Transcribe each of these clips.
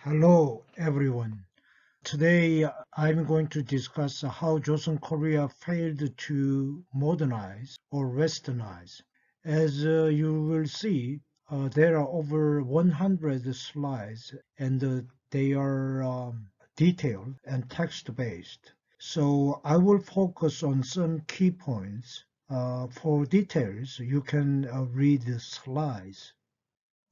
Hello everyone. Today I'm going to discuss how Joseon Korea failed to modernize or westernize. As you will see, there are over 100 slides and they are detailed and text-based. So I will focus on some key points. For details, you can read the slides.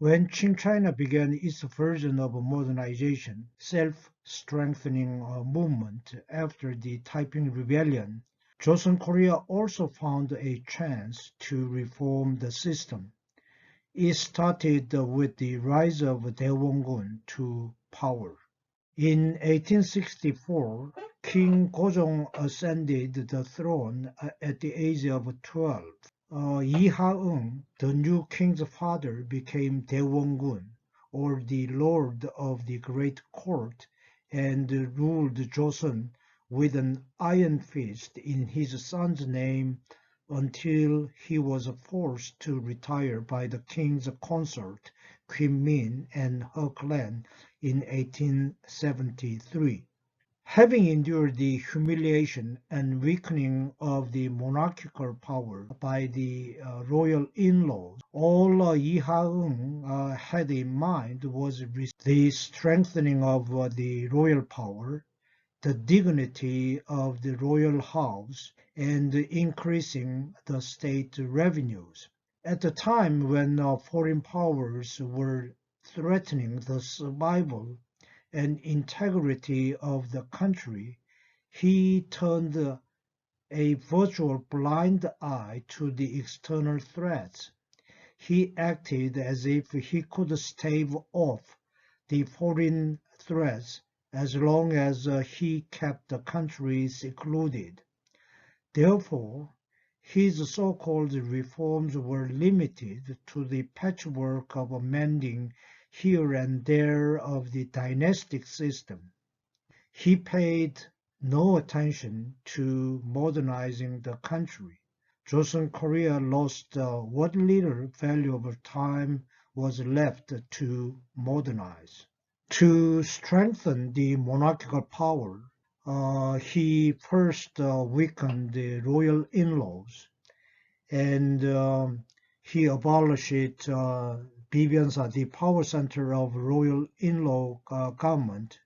When Qing China began its version of modernization, self-strengthening movement after the Taiping Rebellion, Joseon Korea also found a chance to reform the system. It started with the rise of Daewongun to power. In 1864, King Gojong ascended the throne at the age of 12. Yi Ha-eung, the new king's father, became Daewongun, or the Lord of the Great Court, and ruled Joseon with an iron fist in his son's name until he was forced to retire by the king's consort, Queen Min, and her clan in 1873. Having endured the humiliation and weakening of the monarchical power by the royal in-laws, all Yi Ha-eung had in mind was the strengthening of the royal power, the dignity of the royal house, and increasing the state revenues. At the time when foreign powers were threatening the survival and integrity of the country, he turned a virtual blind eye to the external threats. He acted as if he could stave off the foreign threats as long as he kept the country secluded. Therefore, his so-called reforms were limited to the patchwork of amending here and there of the dynastic system. He paid no attention to modernizing the country. Joseon Korea lost what little valuable time was left to modernize. To strengthen the monarchical power, he first weakened the royal in-laws, and he abolished Bibyeonsa, the power center of royal in-law government,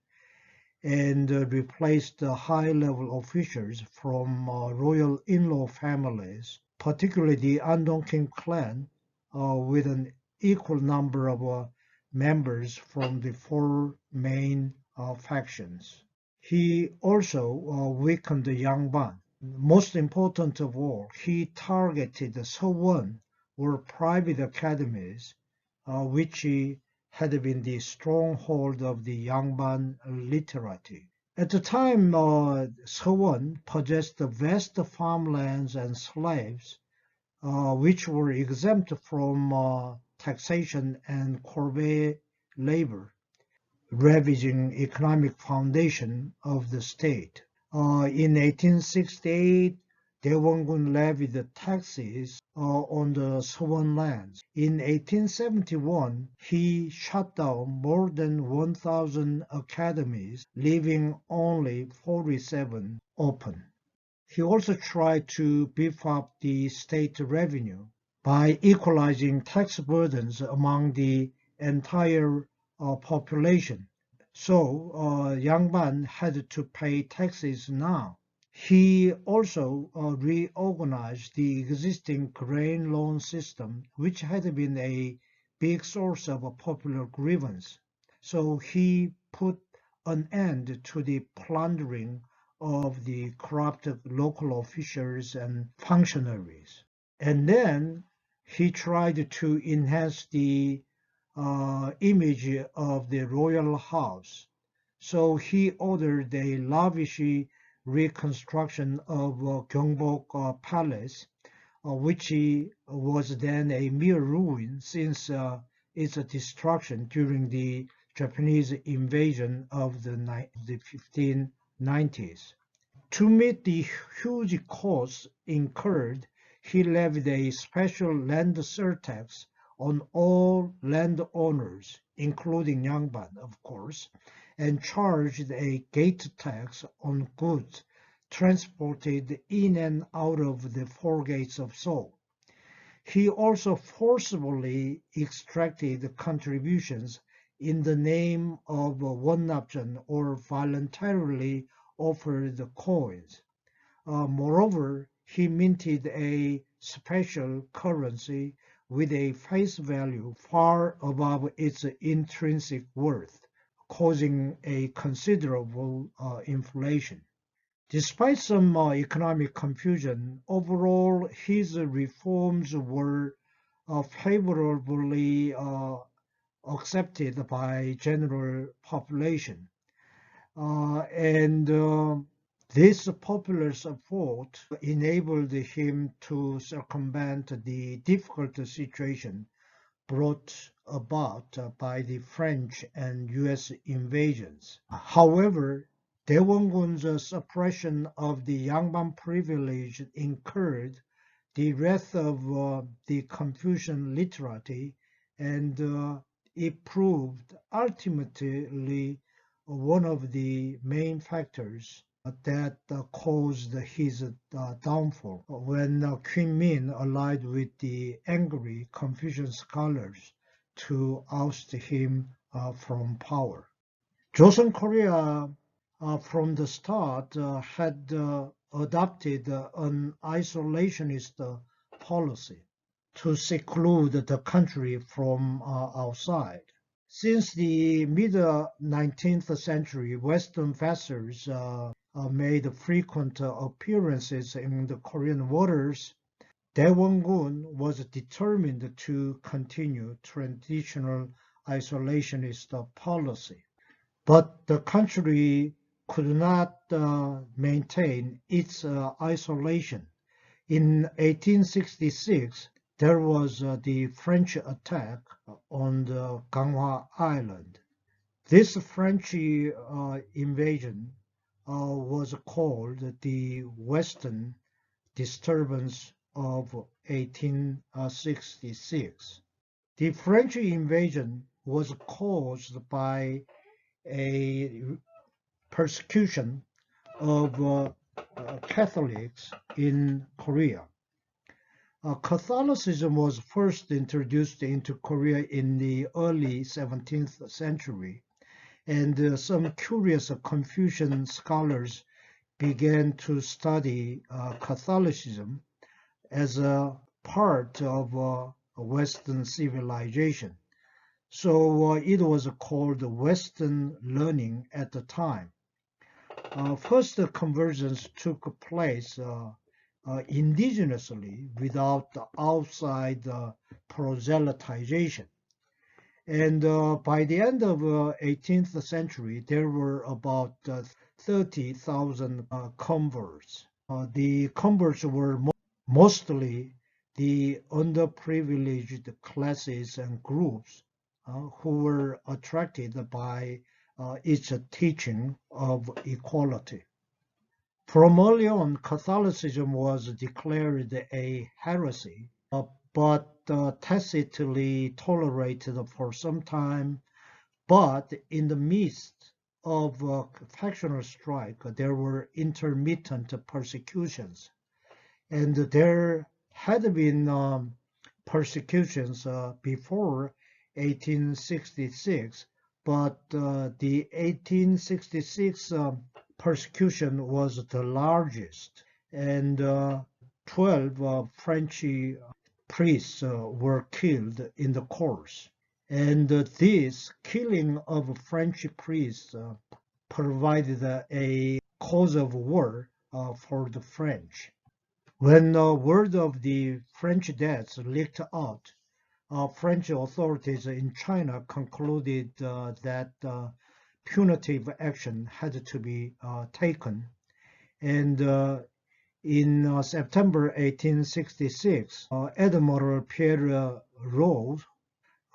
and replaced high-level officials from royal in-law families, particularly the Andong-Kim clan, with an equal number of members from the four main factions. He also weakened the Yangban. Most important of all, he targeted the Sewon, or private academies, which had been the stronghold of the Yangban literati. At the time, Sewon possessed vast farmlands and slaves, which were exempt from taxation and corvée labor, ravaging economic foundation of the state. In 1868, Daewongun levied taxes on the Sewon lands. In 1871, he shut down more than 1,000 academies, leaving only 47 open. He also tried to beef up the state revenue by equalizing tax burdens among the entire population. So Yangban had to pay taxes now. He also reorganized the existing grain loan system, which had been a big source of popular grievance. So he put an end to the plundering of the corrupted local officials and functionaries. And then he tried to enhance the image of the royal house. So he ordered a lavish reconstruction of Gyeongbok Palace, which was then a mere ruin since its destruction during the Japanese invasion of the 1590s. To meet the huge costs incurred, he levied a special land surtax on all landowners, including Yangban, of course, and charged a gate tax on goods transported in and out of the four gates of Seoul. He also forcibly extracted contributions in the name of wonnapjeon, or voluntarily offered coins. Moreover, he minted a special currency with a face value far above its intrinsic worth, causing a considerable inflation. Despite some economic confusion, overall his reforms were favorably accepted by general population. And this popular support enabled him to circumvent the difficult situation brought about by the French and U.S. invasions. However, Daewongun's suppression of the Yangban privilege incurred the wrath of the Confucian literati, and it proved ultimately one of the main factors that caused his downfall when Queen Min allied with the angry Confucian scholars to oust him from power. Joseon Korea from the start had adopted an isolationist policy to seclude the country from outside. Since the mid-19th century, Western vessels made frequent appearances in the Korean waters. Daewongun was determined to continue traditional isolationist policy. But the country could not maintain its isolation. In 1866, there was the French attack on the Ganghwa Island. This French invasion was called the Western Disturbance of 1866. The French invasion was caused by a persecution of Catholics in Korea. Catholicism was first introduced into Korea in the early 17th century, and some curious Confucian scholars began to study Catholicism as a part of Western civilization. So it was called Western learning at the time. First conversions took place indigenously without outside proselytization. And by the end of 18th century, there were about 30,000 converts. The converts were mostly the underprivileged classes and groups who were attracted by its teaching of equality. From early on, Catholicism was declared a heresy, but tacitly tolerated for some time. But in the midst of factional strife, there were intermittent persecutions, and there had been persecutions before 1866, but the 1866 persecution was the largest, and 12 French priests were killed in the course. And this killing of French priests provided a cause of war for the French. When word of the French deaths leaked out, French authorities in China concluded that punitive action had to be taken. And in September 1866, Admiral Pierre Roux,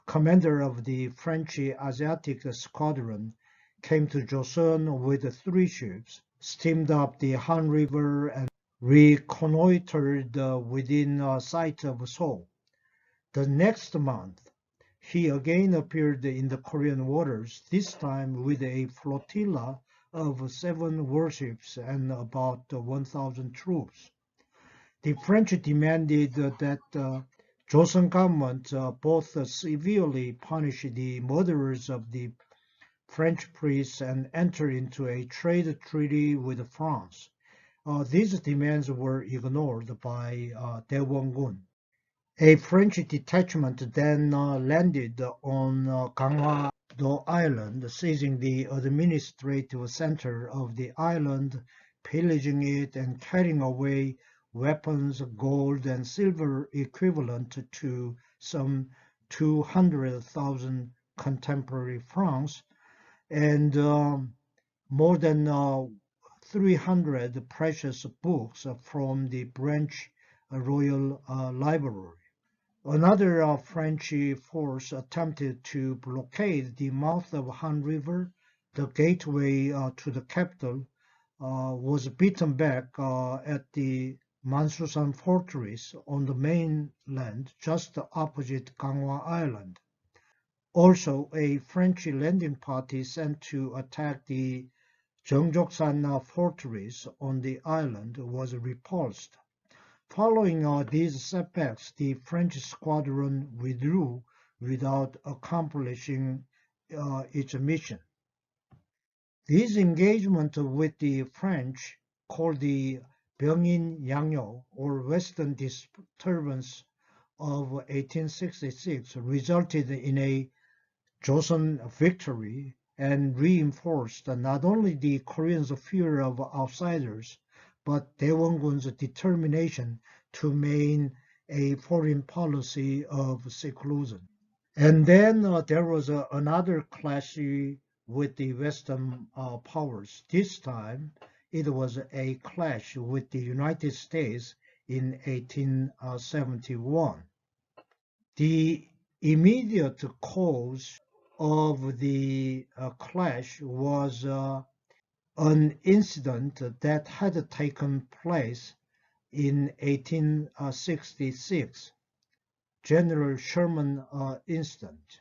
commander of the French Asiatic Squadron, came to Joseon with 3 ships, steamed up the Han River, and reconnoitered within sight of Seoul. The next month, he again appeared in the Korean waters, this time with a flotilla of 7 warships and about 1,000 troops. The French demanded that the Joseon government both severely punish the murderers of the French priests and enter into a trade treaty with France. These demands were ignored by Daewongun. A French detachment then landed on Ganghwa island, seizing the administrative center of the island, pillaging it, and carrying away weapons, gold, and silver equivalent to some 200,000 contemporary francs, and more than 300 precious books from the French Royal Library. Another French force attempted to blockade the mouth of Han River, the gateway to the capital, was beaten back at the Mansusan fortress on the mainland just opposite Ganghwa Island. Also, a French landing party sent to attack the Jeongjoksan fortress on the island was repulsed. Following these setbacks, the French squadron withdrew without accomplishing its mission. This engagement with the French, called the Byongin-Yangyo or Western Disturbance of 1866, resulted in a Joseon victory and reinforced not only the Koreans' fear of outsiders, but Daewongun's determination to maintain a foreign policy of seclusion. And then there was another clash with the Western powers. This time it was a clash with the United States in 1871. The immediate cause of the clash was an incident that had taken place in 1866, General Sherman incident.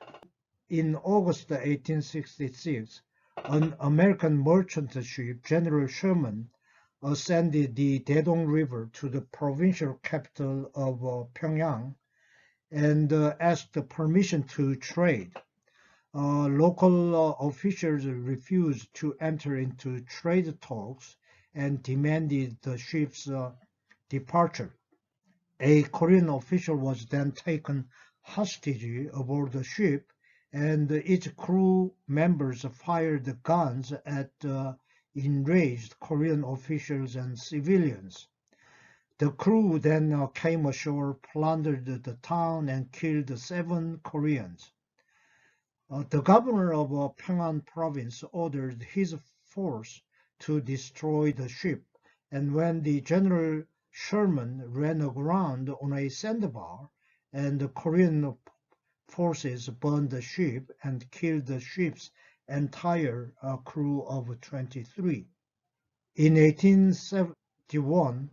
In August 1866, an American merchant ship, General Sherman, ascended the Daedong River to the provincial capital of Pyongyang and asked permission to trade. Local officials refused to enter into trade talks and demanded the ship's departure. A Korean official was then taken hostage aboard the ship, and its crew members fired guns at enraged Korean officials and civilians. The crew then came ashore, plundered the town, and killed 7 Koreans. The governor of Pyongan province ordered his force to destroy the ship, and when the General Sherman ran aground on a sandbar, and the Korean forces burned the ship and killed the ship's entire crew of 23. In 1871,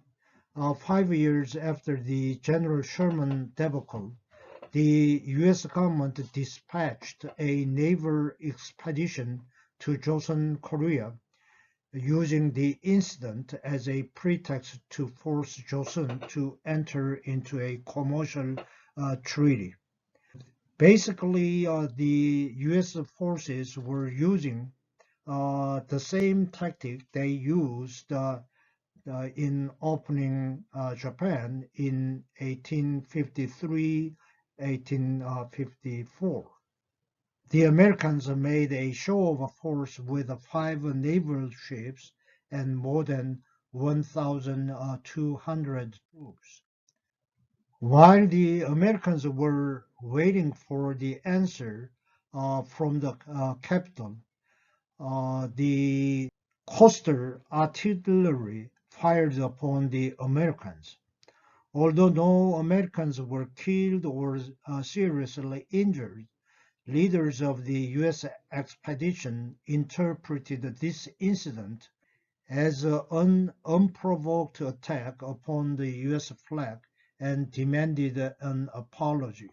5 years after the General Sherman debacle, the U.S. government dispatched a naval expedition to Joseon Korea, using the incident as a pretext to force Joseon to enter into a commercial treaty. Basically, the U.S. forces were using the same tactic they used in opening Japan in 1853-1854. The Americans made a show of force with 5 naval ships and more than 1,200 troops. While the Americans were waiting for the answer from the capital, the coastal artillery fired upon the Americans. Although no Americans were killed or seriously injured, leaders of the U.S. expedition interpreted this incident as an unprovoked attack upon the U.S. flag and demanded an apology.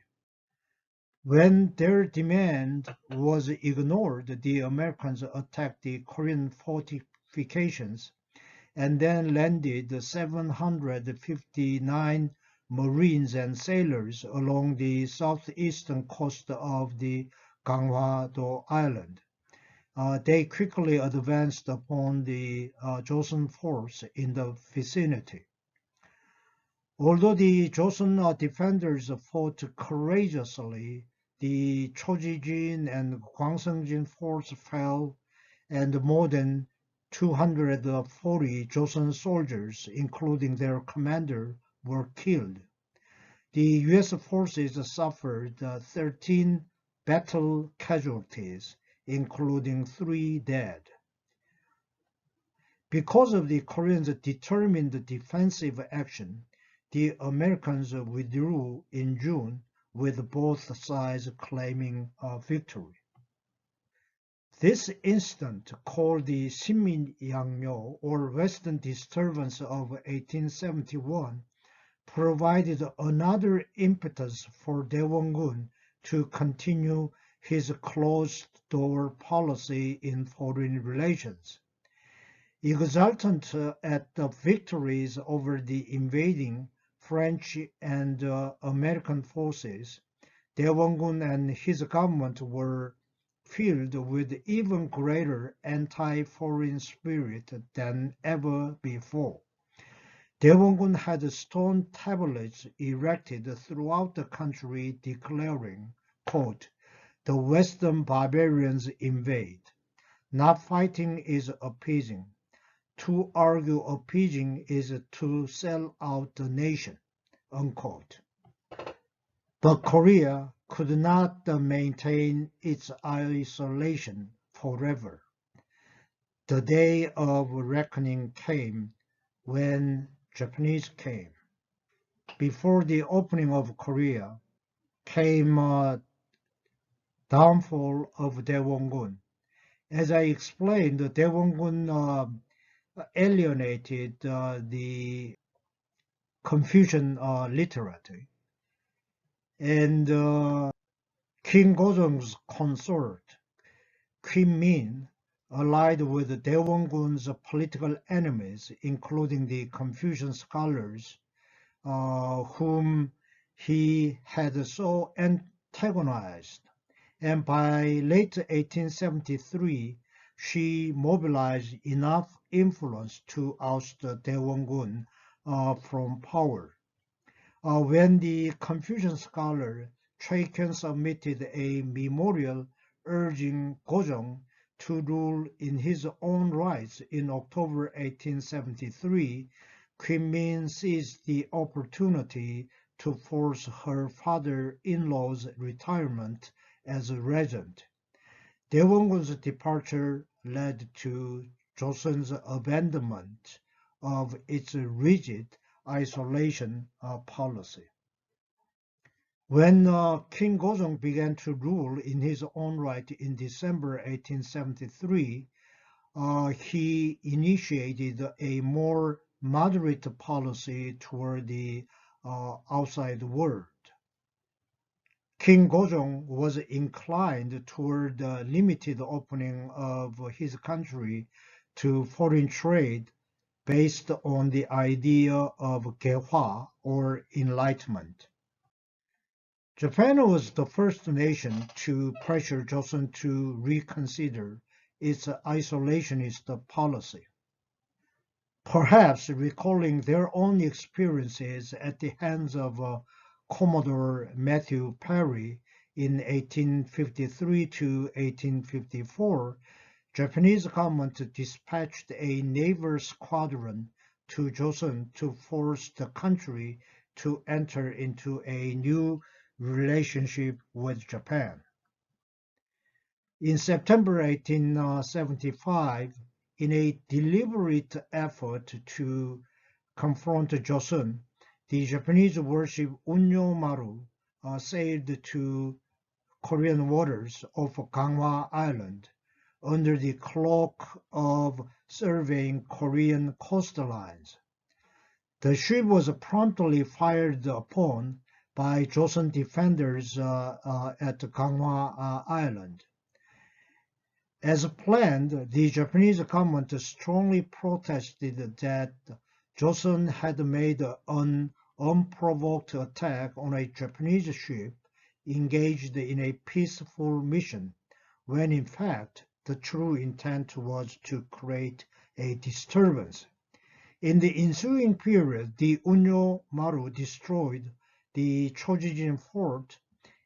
When their demand was ignored, the Americans attacked the Korean fortifications and then landed 759 Marines and sailors along the southeastern coast of the Ganghwa Island. They quickly advanced upon the Joseon force in the vicinity. Although the Joseon defenders fought courageously, the Chojijin and Gwanseongjin force fell, and more than 240 Joseon soldiers, including their commander, were killed. The U.S. forces suffered 13 battle casualties, including 3 dead. Because of the Koreans' determined defensive action, the Americans withdrew in June, with both sides claiming a victory. This incident, called the Sinmin-Yangmyo or Western Disturbance of 1871, provided another impetus for Daewongun to continue his closed-door policy in foreign relations. Exultant at the victories over the invading French and American forces, Daewongun and his government were filled with even greater anti-foreign spirit than ever before. Daewongun had stone tablets erected throughout the country declaring, quote, "The Western barbarians invade. Not fighting is appeasing. To argue appeasing is to sell out the nation," unquote. But Korea could not maintain its isolation forever. The day of reckoning came when Japanese came. Before the opening of Korea came downfall of Daewongun. As I explained, Daewongun alienated the Confucian literati, and King Gojong's consort, Queen Min, allied with Daewongun's political enemies, including the Confucian scholars, whom he had so antagonized. And by late 1873, she mobilized enough influence to oust Daewongun from power. When the Confucian scholar Cheoksa submitted a memorial urging Gojong to rule in his own rights in October 1873, Queen Min seized the opportunity to force her father-in-law's retirement as regent. Daewongun's departure led to Joseon's abandonment of its rigid isolation policy. When King Gojong began to rule in his own right in December 1873, he initiated a more moderate policy toward the outside world. King Gojong was inclined toward the limited opening of his country to foreign trade based on the idea of Ganghwa or Enlightenment. Japan was the first nation to pressure Joseon to reconsider its isolationist policy. Perhaps recalling their own experiences at the hands of Commodore Matthew Perry in 1853 to 1854, Japanese government dispatched a naval squadron to Joseon to force the country to enter into a new relationship with Japan. In September 1875, in a deliberate effort to confront Joseon, the Japanese warship Unyo-maru sailed to Korean waters off Ganghwa Island under the cloak of surveying Korean coastlines. The ship was promptly fired upon, by Joseon defenders at Ganghwa Island. As planned, the Japanese government strongly protested that Joseon had made an unprovoked attack on a Japanese ship engaged in a peaceful mission, when in fact the true intent was to create a disturbance. In the ensuing period, the Unyo Maru destroyed the Chojijin fort,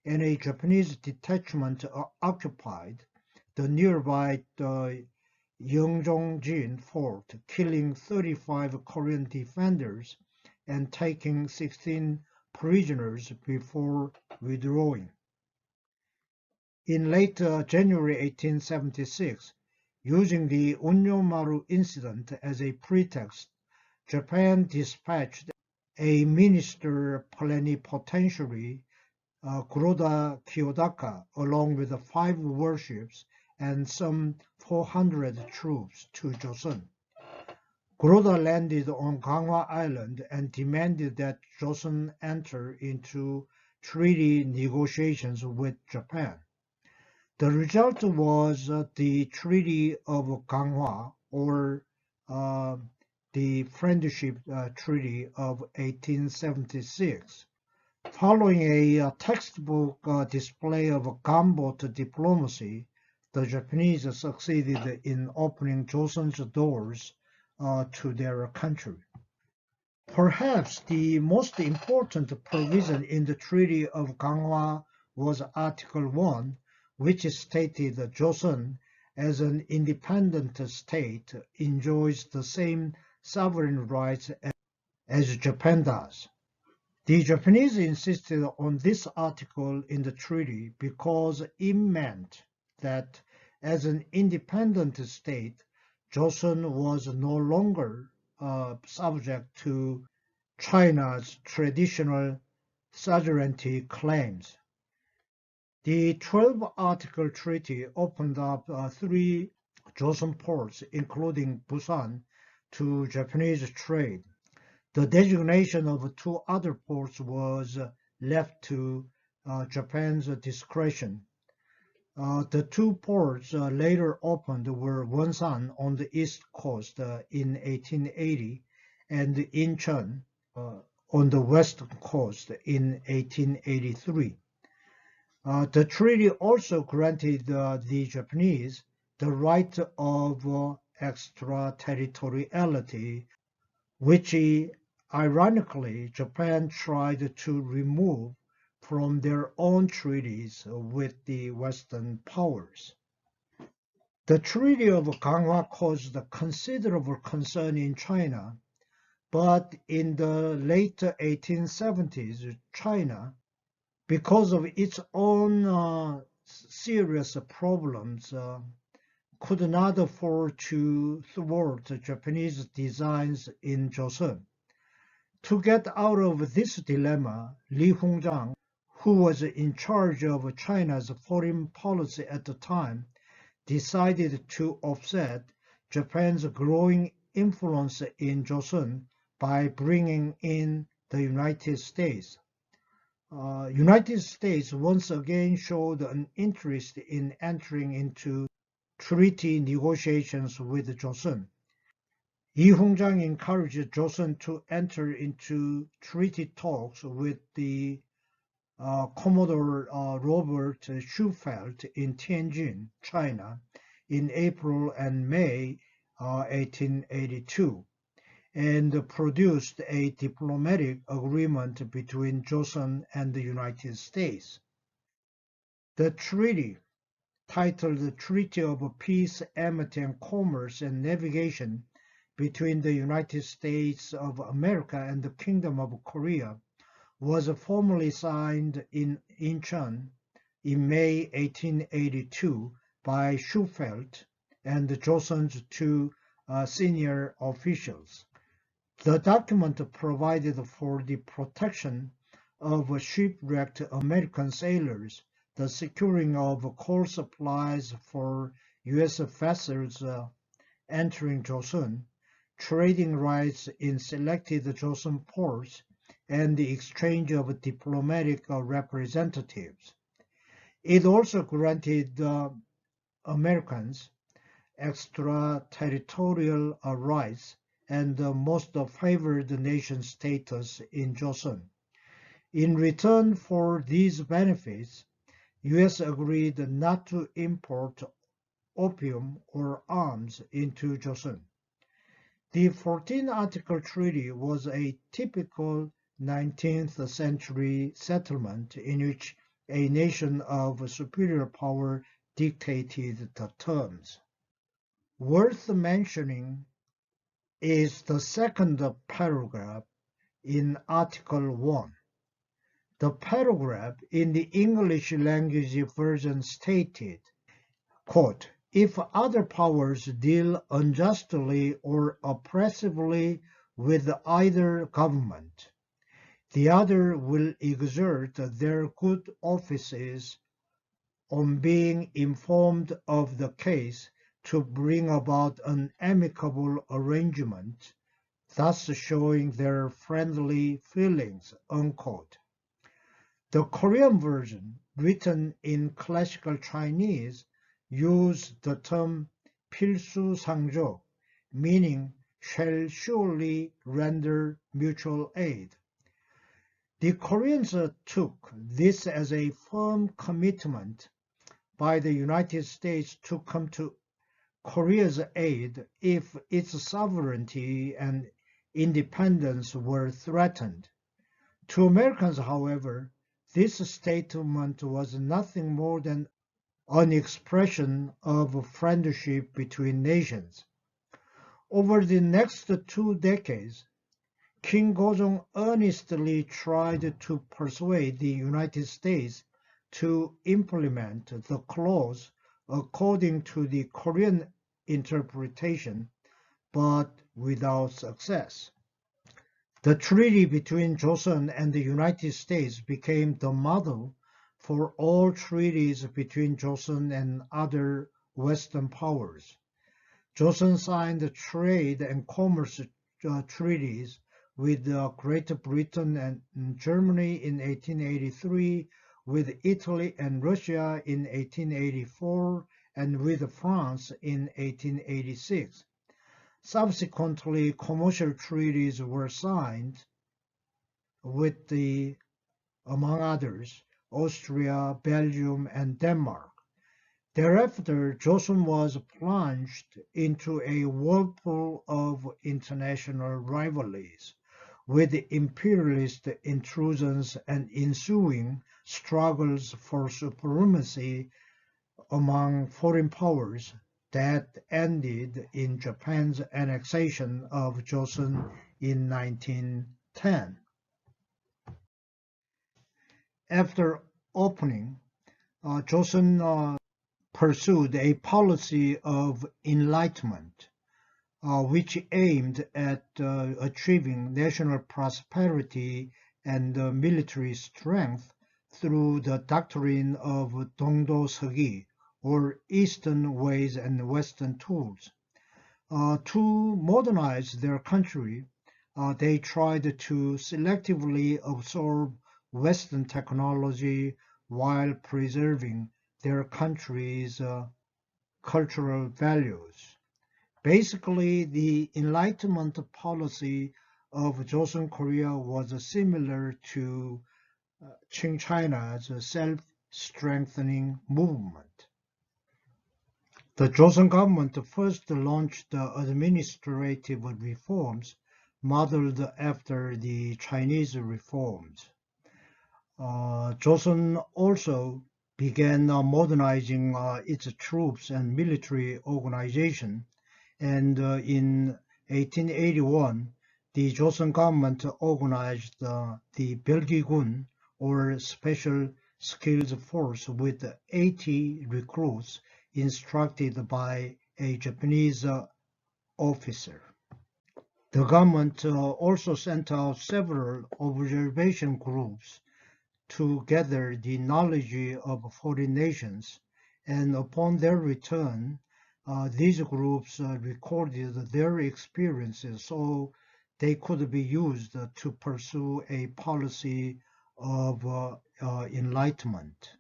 and a Japanese detachment occupied the nearby Yeongjong-jin fort, killing 35 Korean defenders and taking 16 prisoners before withdrawing. In late January 1876, using the Unyo-maru incident as a pretext, Japan dispatched a minister plenipotentiary, Kuroda Kiyodaka, along with 5 warships and some 400 troops to Joseon. Kuroda landed on Ganghwa Island and demanded that Joseon enter into treaty negotiations with Japan. The result was the Treaty of Ganghwa, or the Friendship Treaty of 1876. Following a textbook display of gunboat diplomacy, the Japanese succeeded in opening Joseon's doors to their country. Perhaps the most important provision in the Treaty of Ganghwa was Article 1, which stated that Joseon, as an independent state, enjoys the same sovereign rights as Japan does. The Japanese insisted on this article in the treaty because it meant that as an independent state, Joseon was no longer subject to China's traditional suzerainty claims. The 12-article treaty opened up 3 Joseon ports, including Busan, to Japanese trade. The designation of 2 other ports was left to Japan's discretion. The 2 ports later opened were Wonsan on the east coast in 1880 and Incheon on the west coast in 1883. The treaty also granted the Japanese the right of extraterritoriality, which ironically Japan tried to remove from their own treaties with the Western powers. The Treaty of Ganghwa caused considerable concern in China, but in the late 1870s, China, because of its own serious problems, could not afford to thwart Japanese designs in Joseon. To get out of this dilemma, Li Hongzhang, who was in charge of China's foreign policy at the time, decided to offset Japan's growing influence in Joseon by bringing in the United States. United States once again showed an interest in entering into treaty negotiations with Joseon. Li Hongzhang encouraged Joseon to enter into treaty talks with the Commodore Robert Schufelt in Tianjin, China, in April and May 1882, and produced a diplomatic agreement between Joseon and the United States. The treaty, titled the Treaty of Peace, Amity, and Commerce and Navigation between the United States of America and the Kingdom of Korea, was formally signed in Incheon in May 1882 by Schufelt and Joseon's 2 senior officials. The document provided for the protection of shipwrecked American sailors, the securing of coal supplies for U.S. vessels entering Joseon, trading rights in selected Joseon ports, and the exchange of diplomatic representatives. It also granted Americans extraterritorial rights and most favored nation status in Joseon. In return for these benefits, U.S. agreed not to import opium or arms into Joseon. The 14-article treaty was a typical 19th century settlement in which a nation of superior power dictated the terms. Worth mentioning is the second paragraph in Article 1. The paragraph in the English language version stated, quote, "If other powers deal unjustly or oppressively with either government, the other will exert their good offices on being informed of the case to bring about an amicable arrangement, thus showing their friendly feelings," unquote. The Korean version, written in classical Chinese, used the term 필수상조, meaning shall surely render mutual aid. The Koreans took this as a firm commitment by the United States to come to Korea's aid if its sovereignty and independence were threatened. To Americans, however, this statement was nothing more than an expression of friendship between nations. Over the next 2 decades, King Gojong earnestly tried to persuade the United States to implement the clause according to the Korean interpretation, but without success. The treaty between Joseon and the United States became the model for all treaties between Joseon and other Western powers. Joseon signed trade and commerce treaties with Great Britain and Germany in 1883, with Italy and Russia in 1884, and with France in 1886. Subsequently, commercial treaties were signed with among others, Austria, Belgium, and Denmark. Thereafter, Joseon was plunged into a whirlpool of international rivalries, with imperialist intrusions and ensuing struggles for supremacy among foreign powers that ended in Japan's annexation of Joseon in 1910. After opening, Joseon pursued a policy of enlightenment, which aimed at achieving national prosperity and military strength through the doctrine of Dongdo-segi, or Eastern ways and Western tools. To modernize their country, they tried to selectively absorb Western technology while preserving their country's cultural values. Basically, the Enlightenment policy of Joseon Korea was similar to Qing China's self-strengthening movement. The Joseon government first launched administrative reforms modeled after the Chinese reforms. Joseon also began modernizing its troops and military organization, and in 1881, the Joseon government organized the Belgigun, or Special Skills Force, with 80 recruits instructed by a Japanese officer. The government also sent out several observation groups to gather the knowledge of foreign nations, and upon their return, these groups recorded their experiences so they could be used to pursue a policy of enlightenment.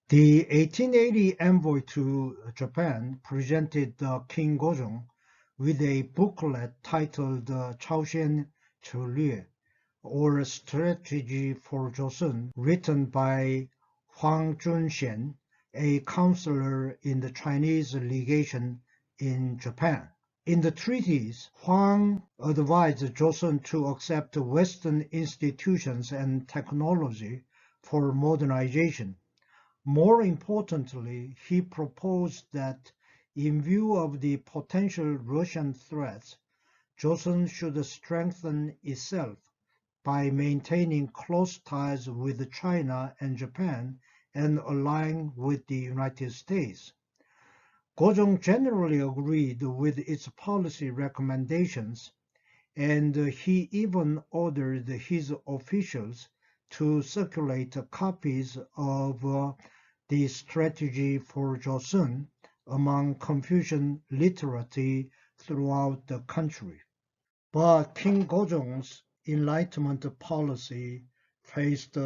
The 1880 envoy to Japan presented King Gojong with a booklet titled Chaoshen Chulye, or Strategy for Joseon, written by Huang Junxian, a counselor in the Chinese legation in Japan. In the treatise, Huang advised Joseon to accept Western institutions and technology for modernization. More importantly, he proposed that in view of the potential Russian threats, Joseon should strengthen itself by maintaining close ties with China and Japan and allying with the United States. Gojong generally agreed with its policy recommendations, and he even ordered his officials to circulate copies of the Strategy for Joseon among Confucian literati throughout the country. But King Gojong's Enlightenment policy faced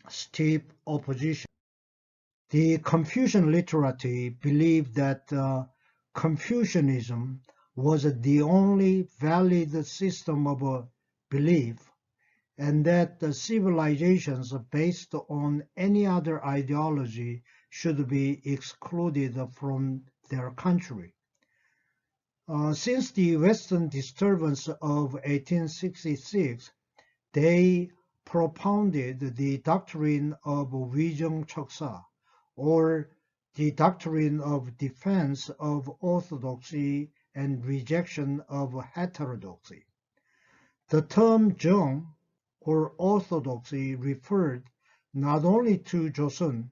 steep opposition. The Confucian literati believed that Confucianism was the only valid system of belief, and that the civilizations based on any other ideology should be excluded from their country. Since the Western Disturbance of 1866, they propounded the doctrine of Wijeong Cheoksa, or the doctrine of defense of orthodoxy and rejection of heterodoxy. The term Jeong, or orthodoxy, referred not only to Joseon,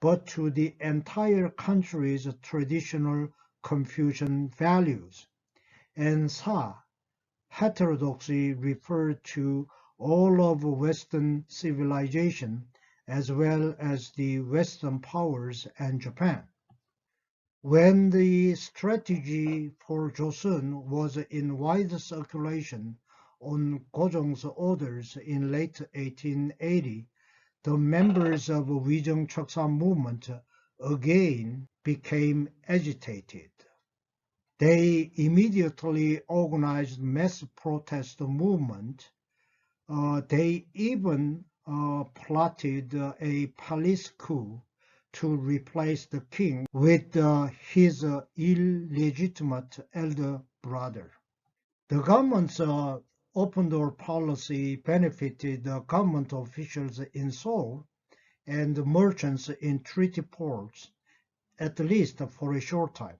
but to the entire country's traditional Confucian values, and Sa, heterodoxy, referred to all of Western civilization as well as the Western powers and Japan. When the strategy for Joseon was in wide circulation on Gojong's orders in late 1880, the members of Wijeong Cheoksa movement again became agitated. They immediately organized mass protest movement. They even plotted a police coup to replace the king with his illegitimate elder brother. The government's open-door policy benefited government officials in Seoul and merchants in treaty ports, at least for a short time.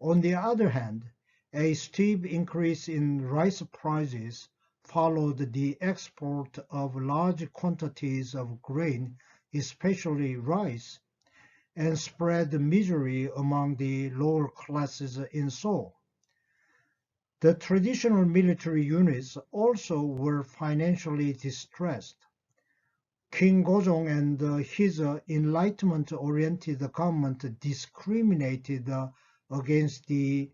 On the other hand, a steep increase in rice prices followed the export of large quantities of grain, especially rice, and spread misery among the lower classes in Seoul. The traditional military units also were financially distressed. King Gojong and his Enlightenment-oriented government discriminated against the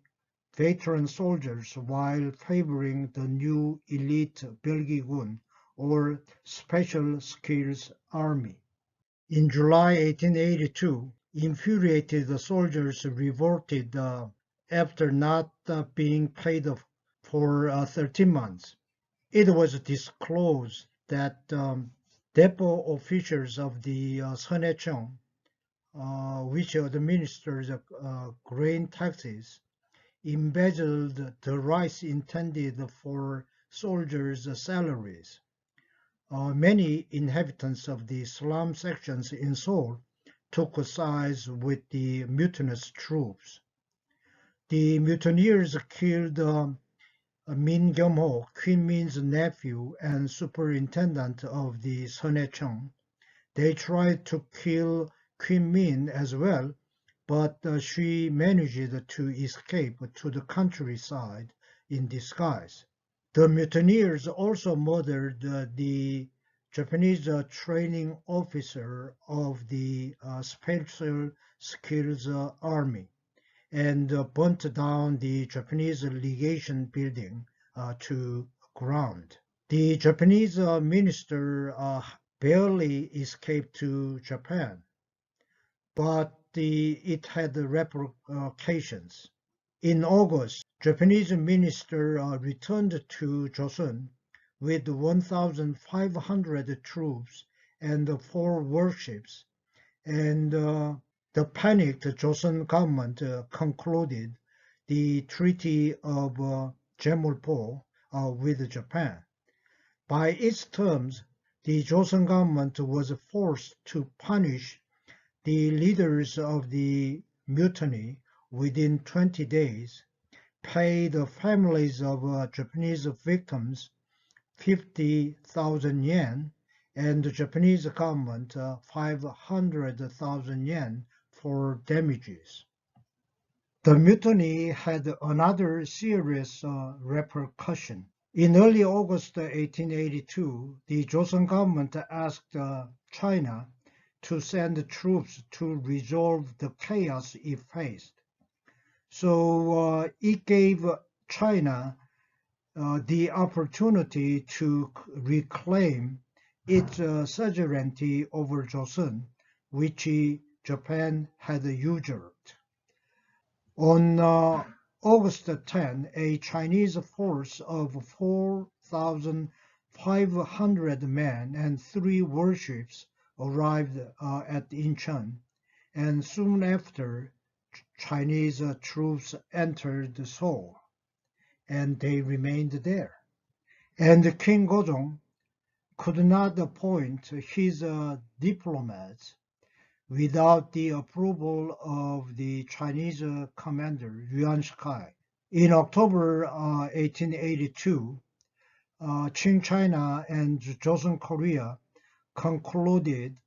veteran soldiers while favoring the new elite Belgigun, or Special Skills Army. In July 1882, infuriated soldiers revolted after not being paid for 13 months. It was disclosed that depot officials of the Seonhaecheong, which administers grain taxes, embezzled the rice intended for soldiers' salaries. Many inhabitants of the slum sections in Seoul took sides with the mutinous troops. The mutineers killed Min Gyum-ho, Queen Min's nephew and superintendent of the Seonhaecheong. They tried to kill Queen Min as well, but she managed to escape to the countryside in disguise. The mutineers also murdered the Japanese training officer of the Special Skills Army and burnt down the Japanese legation building to ground. The Japanese minister barely escaped to Japan, but it had repercussions. In August, Japanese minister returned to Joseon with 1,500 troops and 4 warships, and the panicked Joseon government concluded the Treaty of Ganghwa with Japan. By its terms, the Joseon government was forced to punish the leaders of the mutiny within 20 days, pay the families of Japanese victims 50,000 yen, and the Japanese government 500,000 yen for damages. The mutiny had another serious repercussion. In early August 1882, the Joseon government asked China to send troops to resolve the chaos it faced. So it gave China the opportunity to reclaim its sovereignty over Joseon, which Japan had usurped. On August 10, a Chinese force of 4,500 men and 3 warships arrived at Incheon, and soon after, Chinese troops entered Seoul, and they remained there. And King Gojong could not appoint his diplomats without the approval of the Chinese commander Yuan Shikai. In October 1882, Qing China and Joseon Korea concluded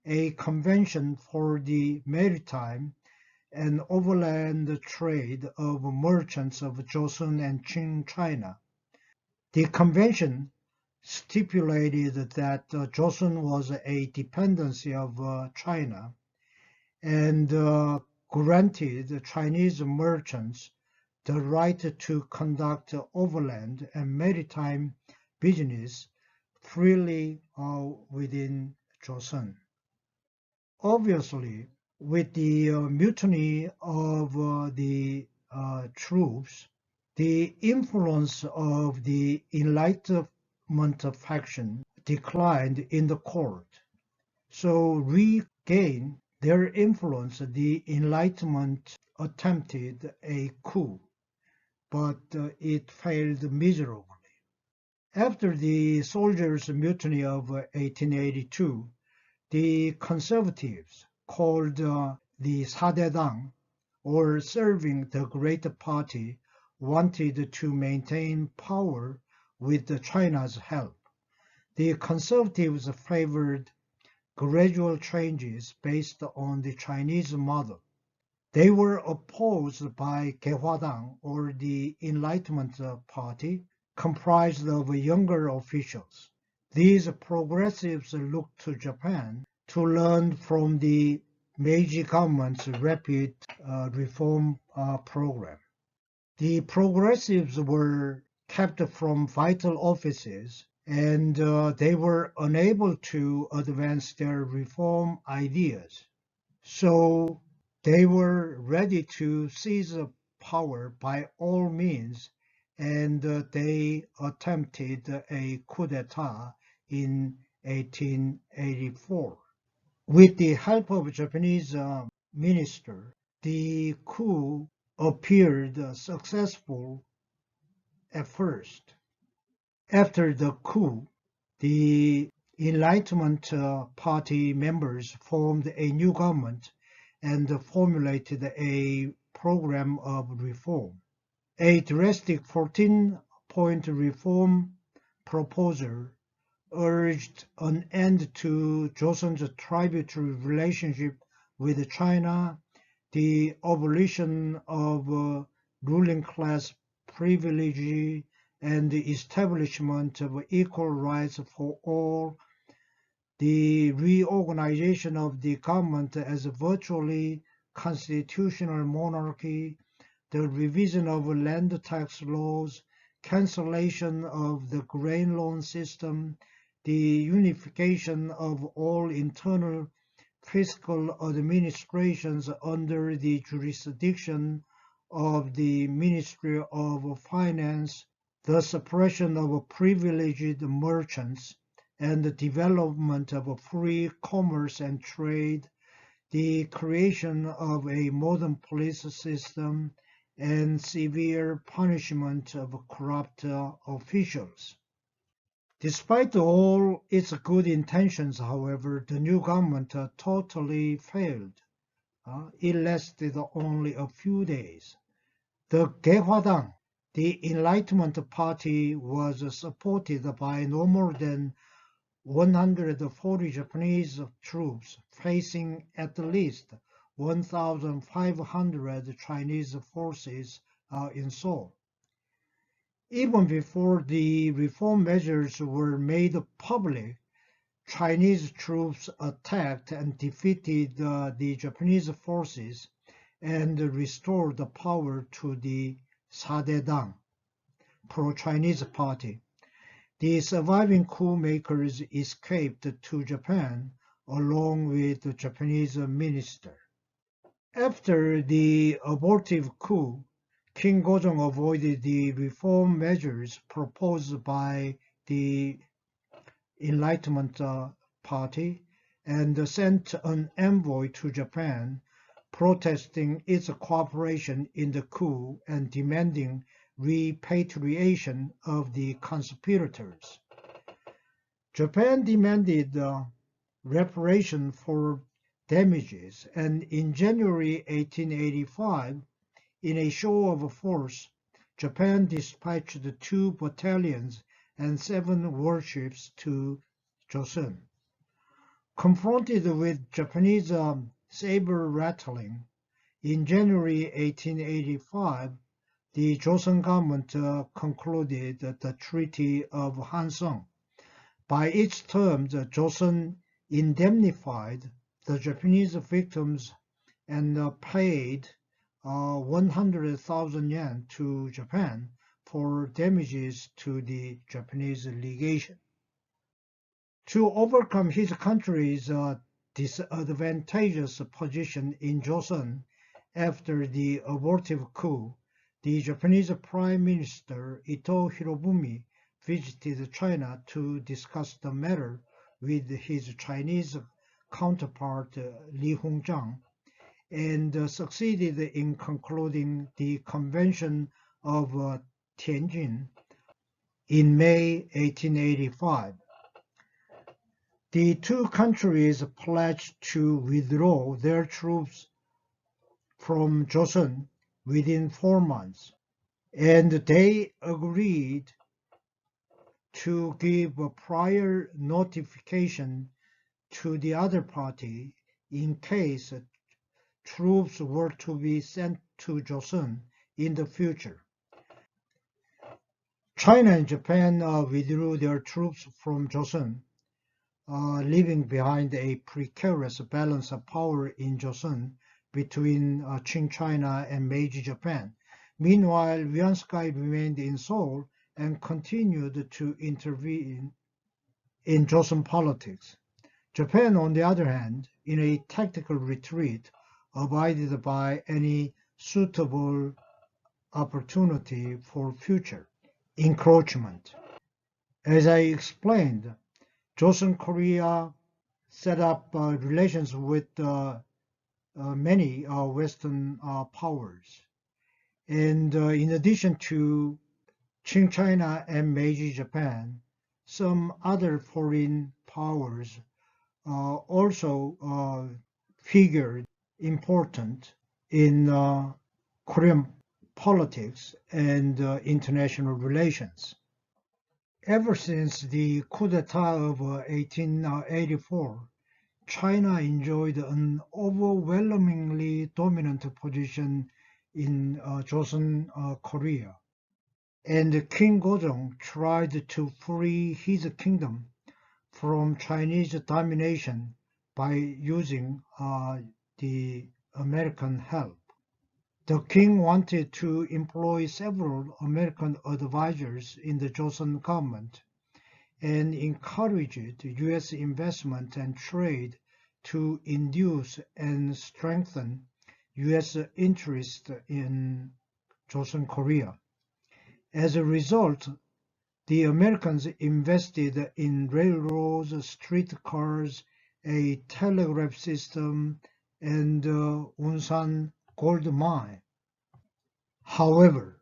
a convention for the maritime and overland trade of merchants of Joseon and Qing China. The convention stipulated that Joseon was a dependency of China and granted Chinese merchants the right to conduct overland and maritime business freely within Joseon. Obviously, with the mutiny of the troops, the influence of the Enlightenment Faction declined in the court. So regain their influence, the Enlightenment attempted a coup, but it failed miserably. After the soldiers' mutiny of 1882, the conservatives, called the Sadedang, or serving the Great Party, wanted to maintain power with China's help. The conservatives favored gradual changes based on the Chinese model. They were opposed by Ganghwa, or the Enlightenment Party, comprised of younger officials. These progressives looked to Japan to learn from the Meiji government's rapid reform program. The progressives were kept from vital offices, and they were unable to advance their reform ideas. So they were ready to seize power by all means, and they attempted a coup d'etat in 1884. With the help of a Japanese minister, the coup appeared successful at first. After the coup, the Enlightenment Party members formed a new government and formulated a program of reform. A drastic 14-point reform proposal urged an end to Joseon's tributary relationship with China, the abolition of ruling class privilege, and the establishment of equal rights for all, the reorganization of the government as a virtually constitutional monarchy, the revision of land tax laws, cancellation of the grain loan system, the unification of all internal fiscal administrations under the jurisdiction of the Ministry of Finance, the suppression of privileged merchants, and the development of free commerce and trade, the creation of a modern police system, and severe punishment of corrupt officials. Despite all its good intentions, however, the new government totally failed. It lasted only a few days. The Ganghwa, the Enlightenment Party, was supported by no more than 140 Japanese troops facing at least 1,500 Chinese forces in Seoul. Even before the reform measures were made public, Chinese troops attacked and defeated the Japanese forces and restored the power to the Sadedang, pro-Chinese party. The surviving coup makers escaped to Japan along with the Japanese minister. After the abortive coup, King Gojong avoided the reform measures proposed by the Enlightenment Party and sent an envoy to Japan protesting its cooperation in the coup and demanding repatriation of the conspirators. Japan demanded reparation for damages, and in January 1885, in a show of force, Japan dispatched 2 battalions and 7 warships to Joseon. Confronted with Japanese saber-rattling, in January 1885, the Joseon government concluded the Treaty of Hanseong. By its terms, Joseon indemnified the Japanese victims and paid 100,000 yen to Japan for damages to the Japanese legation. To overcome his country's disadvantageous position in Joseon after the abortive coup, the Japanese Prime Minister Ito Hirobumi visited China to discuss the matter with his Chinese counterpart Li Hongzhang, and succeeded in concluding the Convention of Tianjin in May 1885. The 2 countries pledged to withdraw their troops from Joseon within 4 months, and they agreed to give a prior notification to the other party in case troops were to be sent to Joseon in the future. China and Japan withdrew their troops from Joseon, leaving behind a precarious balance of power in Joseon between Qing China and Meiji Japan. Meanwhile, Yuan Sky remained in Seoul and continued to intervene in Joseon politics. Japan, on the other hand, in a tactical retreat, abided by any suitable opportunity for future encroachment. As I explained, Joseon Korea set up relations with many Western powers. And in addition to Qing China and Meiji Japan, some other foreign powers also figured important in Korean politics and international relations. Ever since the coup d'etat of 1884, China enjoyed an overwhelmingly dominant position in Joseon Korea, and King Gojong tried to free his kingdom from Chinese domination by using the American help. The king wanted to employ several American advisors in the Joseon government and encouraged U.S. investment and trade to induce and strengthen U.S. interest in Joseon Korea. As a result, the Americans invested in railroads, streetcars, a telegraph system, and Unsan gold mine. However,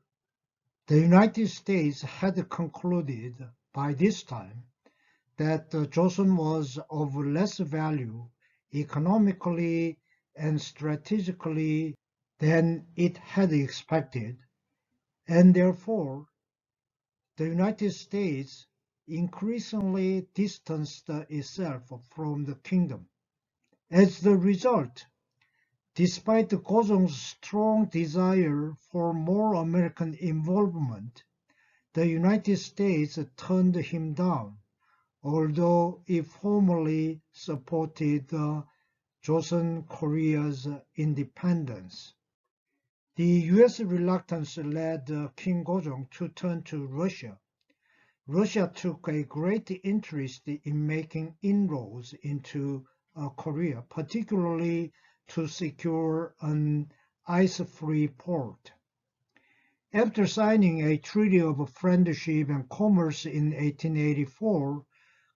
the United States had concluded by this time that Joseon was of less value economically and strategically than it had expected, and therefore the United States increasingly distanced itself from the kingdom. As the result, despite Gozong's strong desire for more American involvement, the United States turned him down, although it formally supported Joseon Korea's independence. The U.S. reluctance led King Gozong to turn to Russia. Russia took a great interest in making inroads into Korea, particularly to secure an ice-free port. After signing a Treaty of Friendship and Commerce in 1884,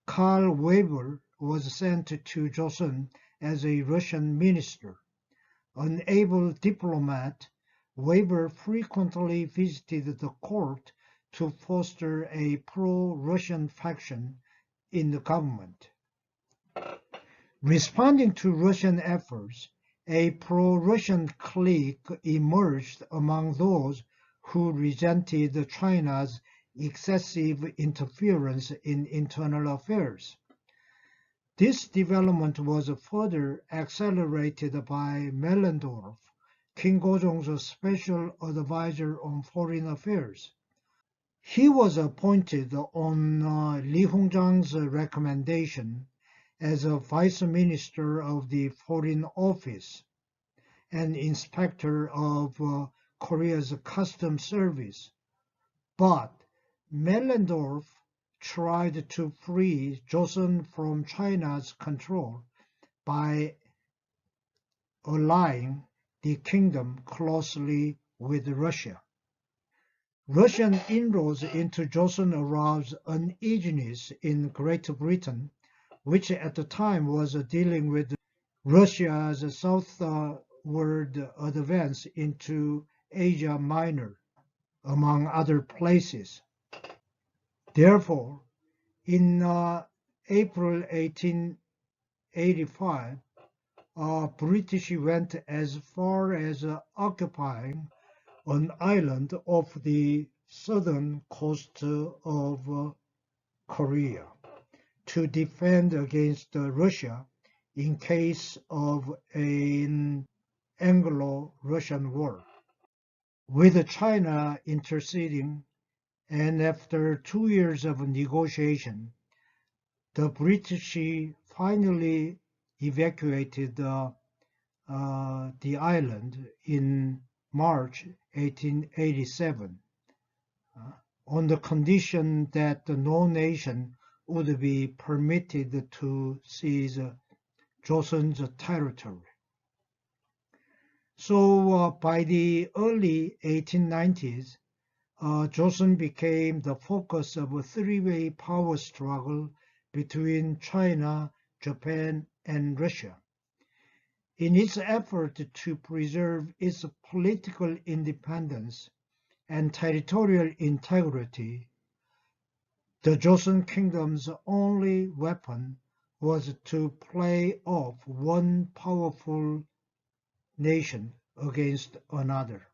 Karl Weber was sent to Joseon as a Russian minister. An able diplomat, Weber frequently visited the court to foster a pro-Russian faction in the government. Responding to Russian efforts, a pro-Russian clique emerged among those who resented China's excessive interference in internal affairs. This development was further accelerated by Mellendorf, King Gozong's special advisor on foreign affairs. He was appointed on Li Hongzhang's recommendation as a vice minister of the Foreign Office and inspector of Korea's customs service. But Mellendorf tried to free Joseon from China's control by allying the kingdom closely with Russia. Russian inroads into Joseon aroused uneasiness in Great Britain, which at the time was dealing with Russia's southward advance into Asia Minor, among other places. Therefore, in April 1885, British went as far as occupying an island off the southern coast of Korea to defend against Russia in case of an Anglo-Russian war. With China interceding, and after 2 years of negotiation, the British finally evacuated the island in March 1887, on the condition that no nation would be permitted to seize Joseon's territory. So by the early 1890s, Joseon became the focus of a three-way power struggle between China, Japan, and Russia. In its effort to preserve its political independence and territorial integrity, the Joseon Kingdom's only weapon was to play off one powerful nation against another.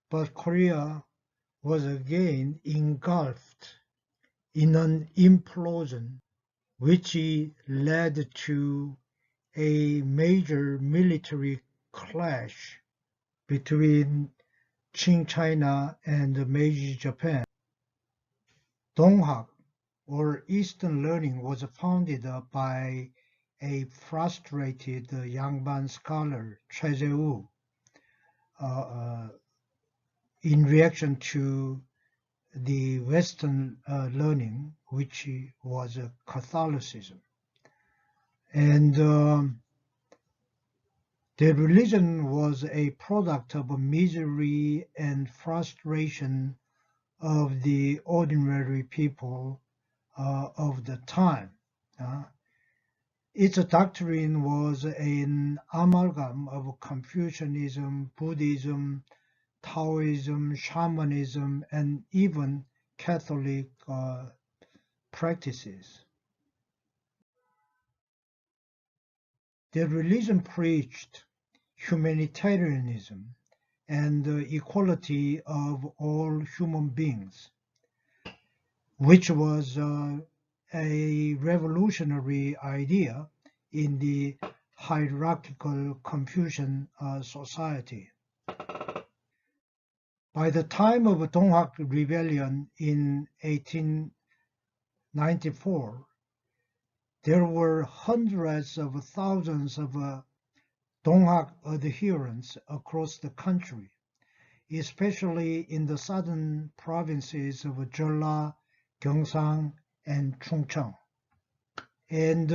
But Korea was again engulfed in an implosion which led to a major military clash between Qing China and Meiji Japan. Donghak, or Eastern Learning, was founded by a frustrated Yangban scholar, Choi Jae-woo. in reaction to the Western learning, which was Catholicism. And the religion was a product of misery and frustration of the ordinary people of the time. Its doctrine was an amalgam of Confucianism, Buddhism, Taoism, Shamanism, and even Catholic practices. The religion preached humanitarianism and the equality of all human beings, which was a revolutionary idea in the hierarchical Confucian society. By the time of the Donghak Rebellion in 1894, there were hundreds of thousands of Donghak adherents across the country, especially in the southern provinces of Jeolla, Gyeongsang, and Chungcheong. And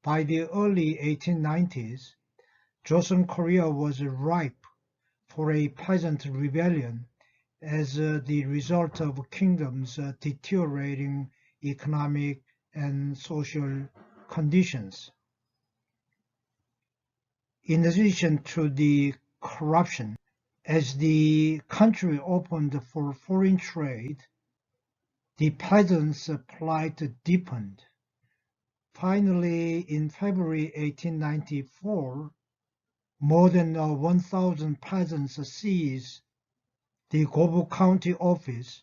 by the early 1890s, Joseon Korea was ripe for a peasant rebellion as the result of kingdom's deteriorating economic and social conditions. In addition to the corruption, as the country opened for foreign trade, the peasants' plight deepened. Finally, in February 1894, more than 1,000 peasants seized the Gobu County office,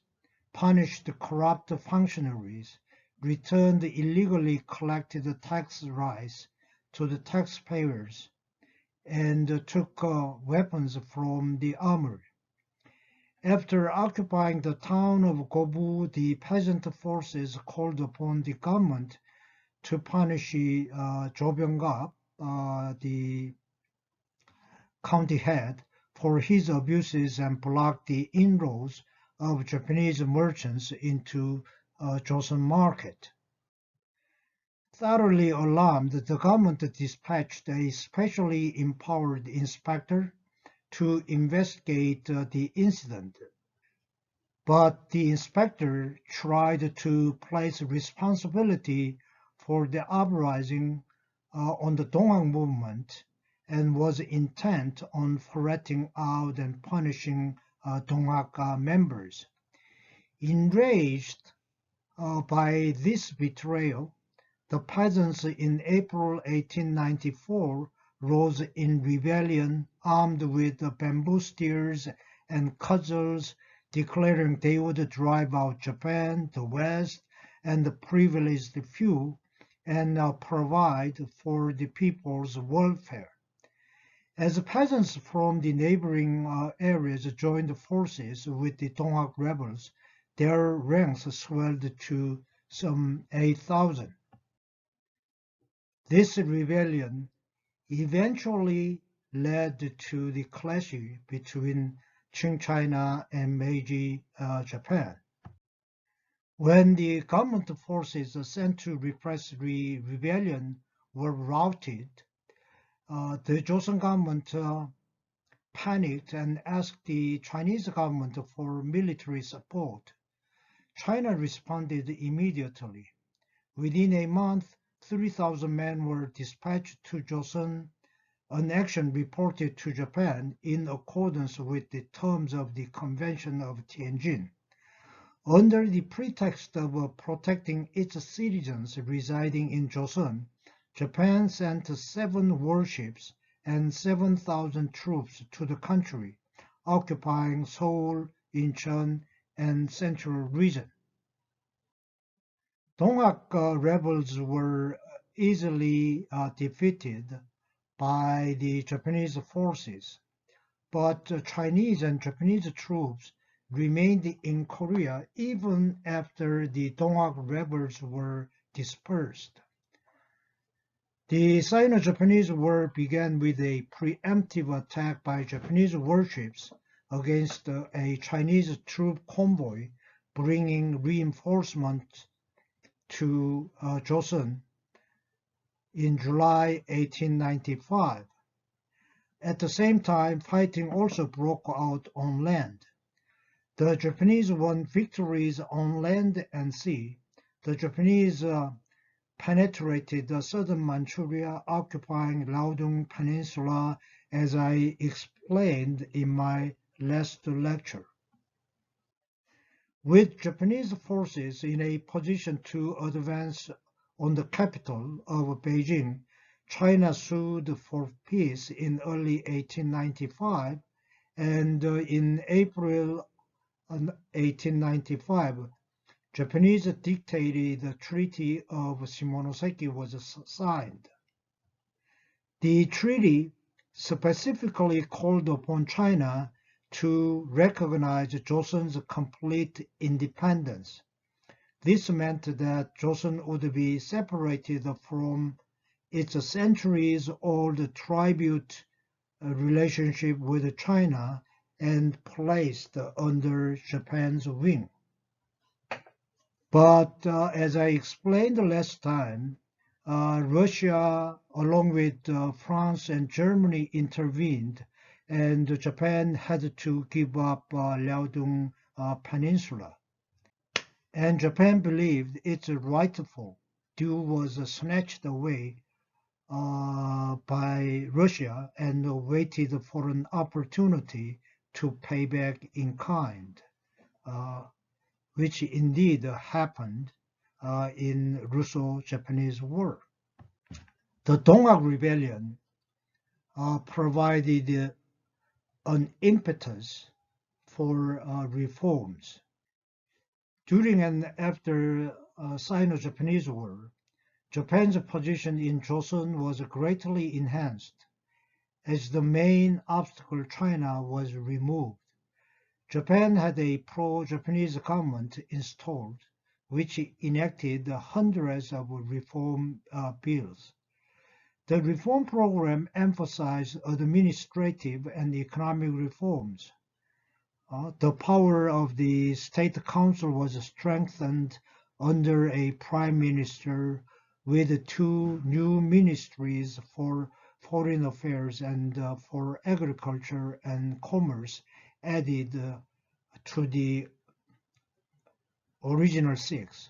punished corrupt functionaries, returned illegally collected tax rights to the taxpayers, and took weapons from the armory. After occupying the town of Gobu, the peasant forces called upon the government to punish Jo Byung-gap, the county head, for his abuses and block the inroads of Japanese merchants into Joseon market. Thoroughly alarmed, the government dispatched a specially empowered inspector to investigate the incident. But the inspector tried to place responsibility for the uprising on the Donghak movement and was intent on ferreting out and punishing Donghak members. Enraged by this betrayal, the peasants in April 1894 rose in rebellion armed with bamboo spears and cudgels, declaring they would drive out Japan, the West, and the privileged few, and provide for the people's welfare. As peasants from the neighboring areas joined forces with the Donghak rebels, their ranks swelled to some 8,000. This rebellion eventually led to the clash between Qing China and Meiji Japan. When the government forces sent to repress the rebellion were routed, the Joseon government panicked and asked the Chinese government for military support. China responded immediately. Within a month, 3,000 men were dispatched to Joseon, an action reported to Japan in accordance with the terms of the Convention of Tianjin. Under the pretext of protecting its citizens residing in Joseon, Japan sent 7 warships and 7,000 troops to the country, occupying Seoul, Incheon, and Central Region. Donghak rebels were easily defeated by the Japanese forces, but Chinese and Japanese troops remained in Korea even after the Donghak rebels were dispersed. The Sino-Japanese War began with a preemptive attack by Japanese warships against a Chinese troop convoy bringing reinforcements to Joseon in July 1895. At the same time, fighting also broke out on land. The Japanese won victories on land and sea. The Japanese penetrated southern Manchuria, occupying Liaodong Peninsula, as I explained in my last lecture. With Japanese forces in a position to advance on the capital of Beijing, China sued for peace in early 1895, and in April 1895, Japanese dictated Treaty of Shimonoseki was signed. The treaty specifically called upon China to recognize Joseon's complete independence. This meant that Joseon would be separated from its centuries-old tribute relationship with China and placed under Japan's wing. But as I explained last time, Russia, along with France and Germany, intervened, and Japan had to give up Liaodong Peninsula. And Japan believed its rightful due was snatched away by Russia and waited for an opportunity to pay back in kind, which indeed happened in Russo-Japanese War. The Donghak Rebellion provided an impetus for reforms. During and after Sino-Japanese War, Japan's position in Joseon was greatly enhanced. As the main obstacle, China, was removed, Japan had a pro-Japanese government installed, which enacted hundreds of reform bills. The reform program emphasized administrative and economic reforms. The power of the State Council was strengthened under a prime minister with two new ministries for foreign affairs and for agriculture and commerce added to the original six.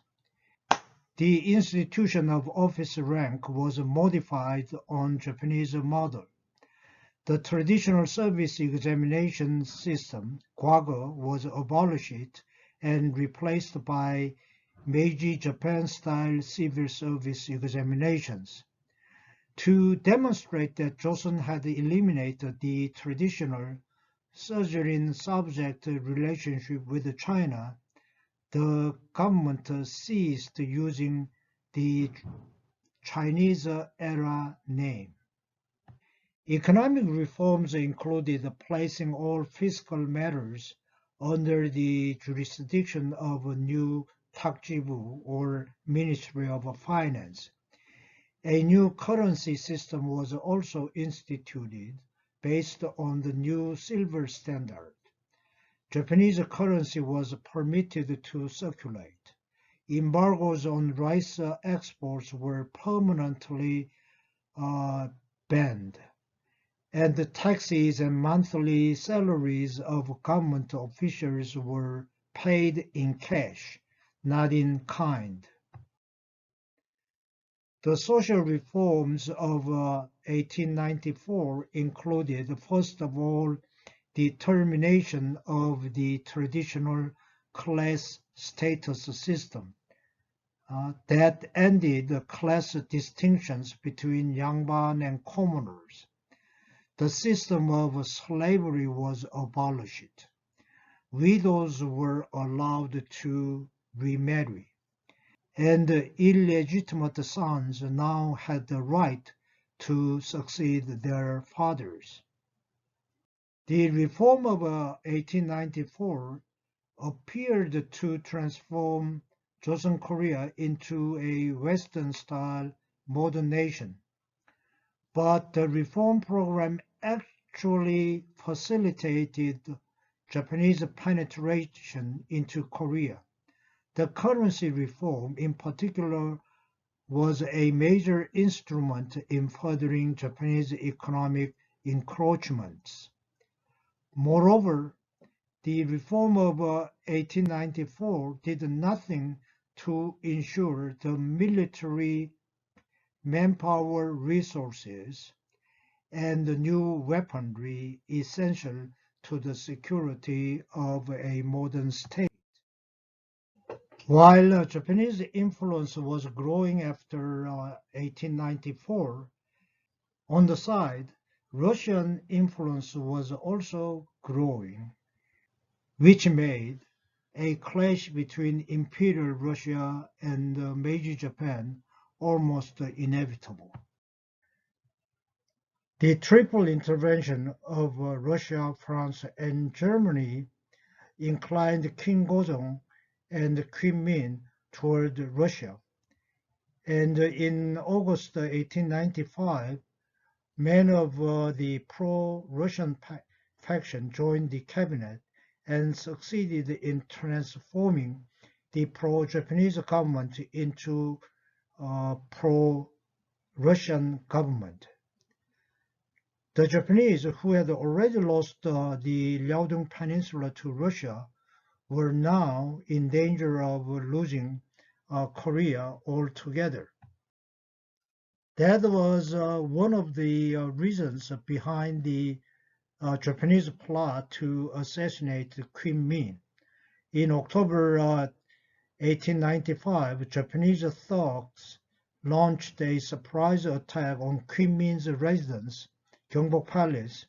The institution of office rank was modified on Japanese model. The traditional service examination system, Kwago, was abolished and replaced by Meiji Japan-style civil service examinations. To demonstrate that Joseon had eliminated the traditional suzerain-subject relationship with China, the government ceased using the Chinese era name. Economic reforms included placing all fiscal matters under the jurisdiction of a new Takjibu, or Ministry of Finance. A new currency system was also instituted based on the new silver standard. Japanese currency was permitted to circulate. Embargoes on rice exports were permanently banned, and the taxes and monthly salaries of government officials were paid in cash, not in kind. The social reforms of 1894 included, first of all, the termination of the traditional class status system that ended the class distinctions between Yangban and commoners. The system of slavery was abolished. Widows were allowed to remarry, and illegitimate sons now had the right to succeed their fathers. The reform of 1894 appeared to transform Joseon Korea into a Western-style modern nation. but the reform program actually facilitated Japanese penetration into Korea. The currency reform, in particular, was a major instrument in furthering Japanese economic encroachments. Moreover, the reform of 1894 did nothing to ensure the military manpower resources and the new weaponry essential to the security of a modern state. While Japanese influence was growing after 1894, on the side, Russian influence was also growing, which made a clash between Imperial Russia and Meiji Japan almost inevitable. The triple intervention of Russia, France, and Germany inclined King Gojong and Queen Min toward Russia. And in August 1895, men of the pro-Russian faction joined the cabinet and succeeded in transforming the pro-Japanese government into a pro-Russian government. The Japanese, who had already lost the Liaodong Peninsula to Russia, were now in danger of losing Korea altogether. That was one of the reasons behind the Japanese plot to assassinate Queen Min. In October 1895, Japanese thugs launched a surprise attack on Queen Min's residence, Gyeongbok Palace,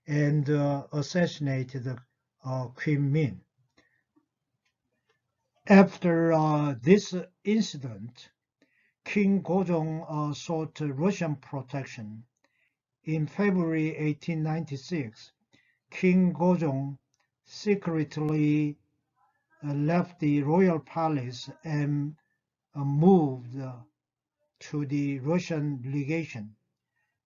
and assassinated Queen Min. After this incident, King Gojong sought Russian protection. In February 1896, King Gojong secretly left the royal palace and moved to the Russian legation,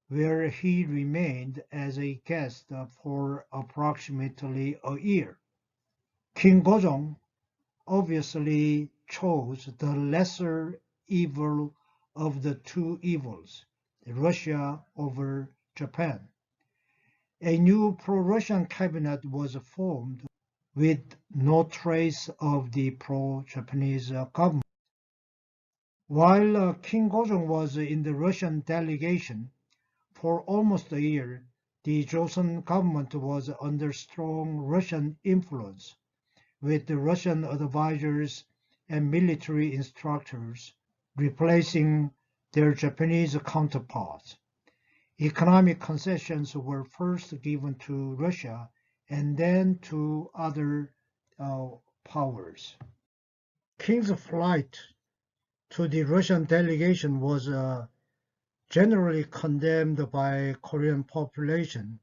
where he remained as a guest for approximately a year. King Gojong obviously chose the lesser evil of the two evils, Russia over Japan. A new pro-Russian cabinet was formed with no trace of the pro-Japanese government. While King Gojong was in the Russian delegation for almost a year, the Joseon government was under strong Russian influence, with the Russian advisors and military instructors replacing their Japanese counterparts. Economic concessions were first given to Russia and then to other powers. King's flight to the Russian delegation was generally condemned by Korean population,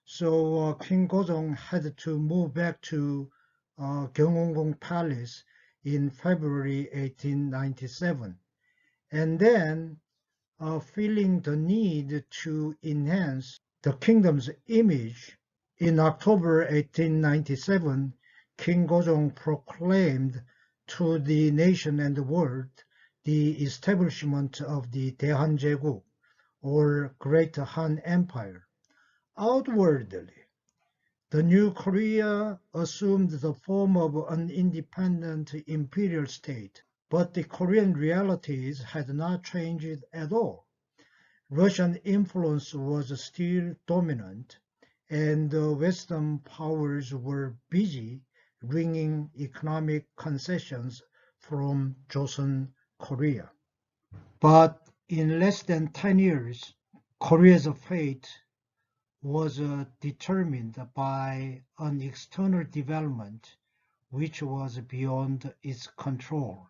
so King Gojong had to move back to Gyeongbok Palace in February 1897, and then feeling the need to enhance the kingdom's image, in October 1897, King Gojong proclaimed to the nation and the world the establishment of the 대한제국, or Great Han Empire. Outwardly, the new Korea assumed the form of an independent imperial state, but the Korean realities had not changed at all. Russian influence was still dominant, and the Western powers were busy wringing economic concessions from Joseon Korea. But in less than 10 years, Korea's fate was determined by an external development which was beyond its control.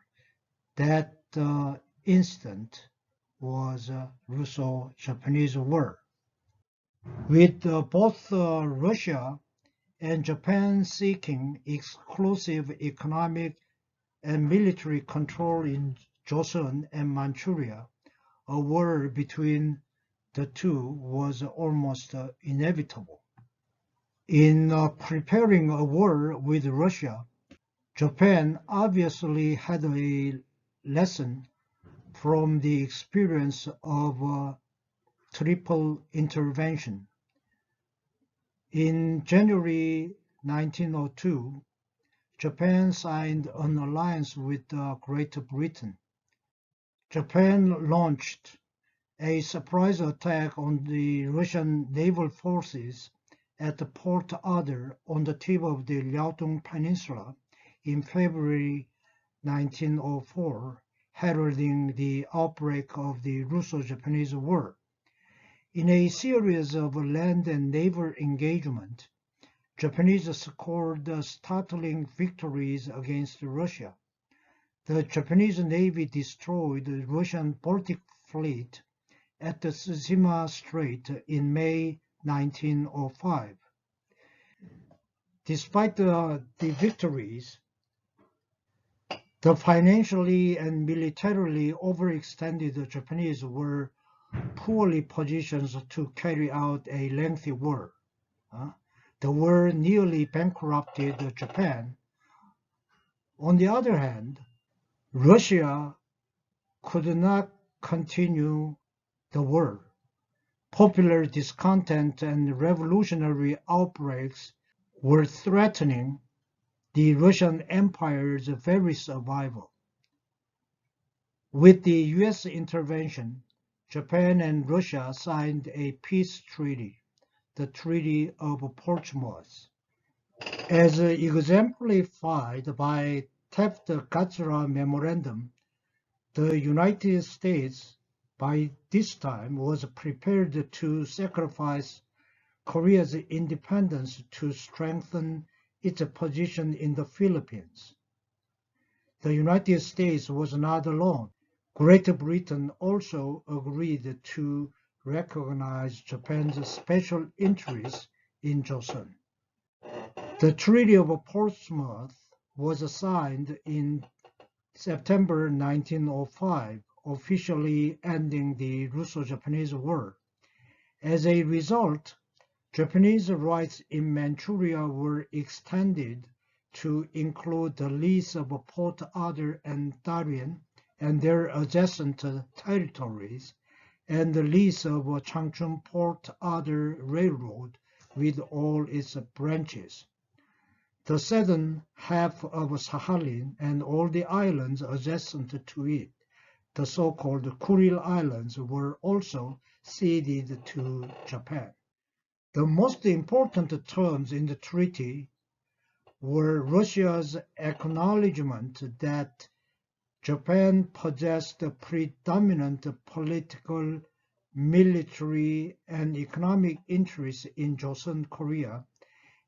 That incident was Russo-Japanese War. With both Russia and Japan seeking exclusive economic and military control in Joseon and Manchuria, a war between the two was almost inevitable. In preparing a war with Russia, Japan obviously had a lesson from the experience of triple intervention. In January 1902, Japan signed an alliance with Great Britain. Japan launched a surprise attack on the Russian naval forces at Port Arthur on the tip of the Liaodong Peninsula in February 1904, heralding the outbreak of the Russo-Japanese War. In a series of land and naval engagements, Japanese scored startling victories against Russia. The Japanese Navy destroyed the Russian Baltic Fleet at the Tsushima Strait in May 1905. Despite the victories, the financially and militarily overextended Japanese were poorly positioned to carry out a lengthy war. The war nearly bankrupted Japan. On the other hand, Russia could not continue the war. Popular discontent and revolutionary outbreaks were threatening the Russian Empire's very survival. With the US intervention, Japan and Russia signed a peace treaty, the Treaty of Portsmouth. As exemplified by Taft-Gatzara Memorandum, the United States by this time was prepared to sacrifice Korea's independence to strengthen its position in the Philippines. The United States was not alone. Great Britain also agreed to recognize Japan's special interests in Joseon. The Treaty of Portsmouth was signed in September 1905, officially ending the Russo-Japanese War. As a result, Japanese rights in Manchuria were extended to include the lease of Port Arthur and Darien and their adjacent territories, and the lease of Changchun Port Arthur Railroad with all its branches. The southern half of Sakhalin and all the islands adjacent to it, the so-called Kuril Islands, were also ceded to Japan. The most important terms in the treaty were Russia's acknowledgement that Japan possessed predominant political, military, and economic interests in Joseon Korea,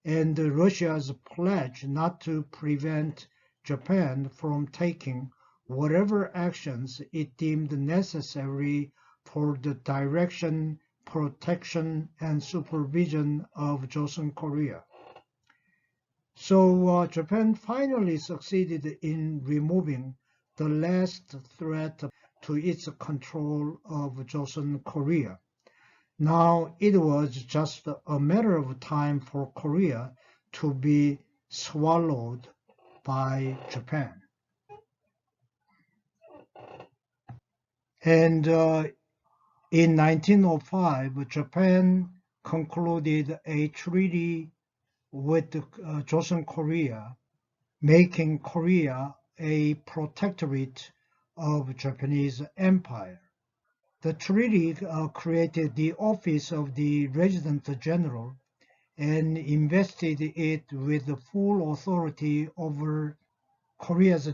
and Russia's pledge not to prevent Japan from taking whatever actions it deemed necessary for the direction, protection, and supervision of Joseon Korea. So Japan finally succeeded in removing the last threat to its control of Joseon Korea. Now it was just a matter of time for Korea to be swallowed by Japan. And in 1905, Japan concluded a treaty with Joseon Korea, making Korea a protectorate of Japanese Empire. The treaty created the office of the Resident General and invested it with full authority over Korea's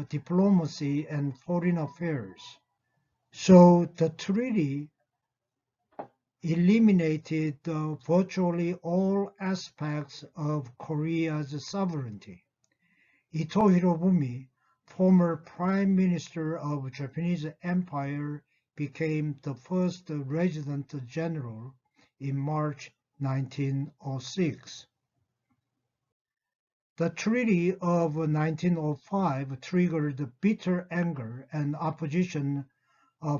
diplomacy and foreign affairs. So the treaty eliminated virtually all aspects of Korea's sovereignty. Ito Hirobumi, former Prime Minister of Japanese Empire, became the first Resident General in March 1906. The Treaty of 1905 triggered bitter anger and opposition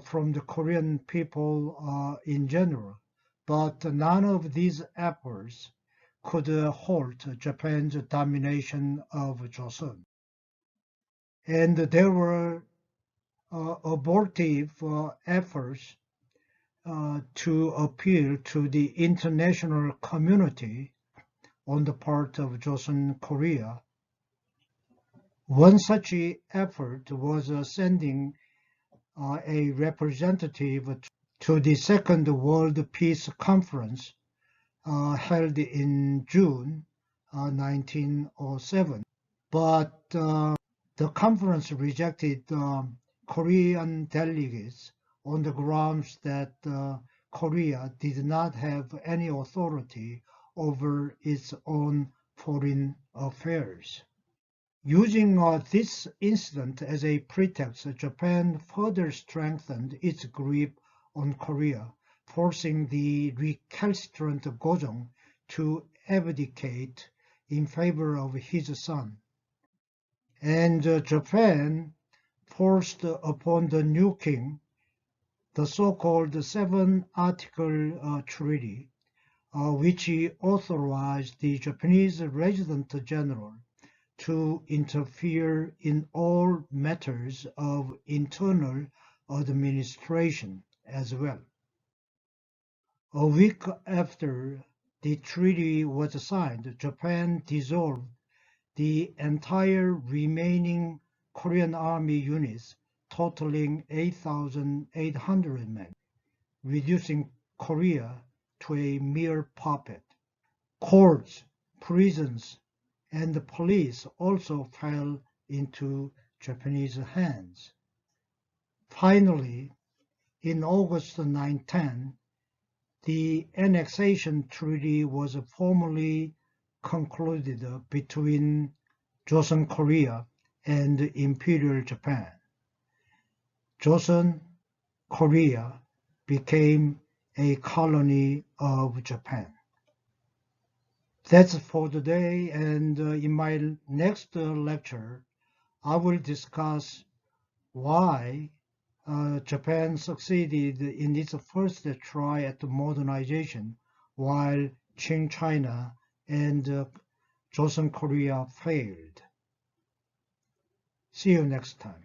from the Korean people in general, but none of these efforts could halt Japan's domination of Joseon. And there were abortive efforts to appeal to the international community on the part of Joseon Korea. One such effort was sending a representative to the Second World Peace Conference held in June 1907. But the conference rejected Korean delegates on the grounds that Korea did not have any authority over its own foreign affairs. Using this incident as a pretext, Japan further strengthened its grip on Korea, forcing the recalcitrant Wijeong to abdicate in favor of his son. And Japan forced upon the new king the so-called Seven-Article Treaty, which authorized the Japanese resident general to interfere in all matters of internal administration as well. A week after the treaty was signed, Japan dissolved the entire remaining Korean army units, totaling 8,800 men, reducing Korea to a mere puppet. Courts, prisons, and the police also fell into Japanese hands. Finally, in August 1910, the annexation treaty was formally concluded between Joseon Korea and Imperial Japan. Joseon Korea became a colony of Japan. That's for today, and in my next lecture, I will discuss why Japan succeeded in its first try at modernization, while Qing China and Joseon Korea failed. See you next time.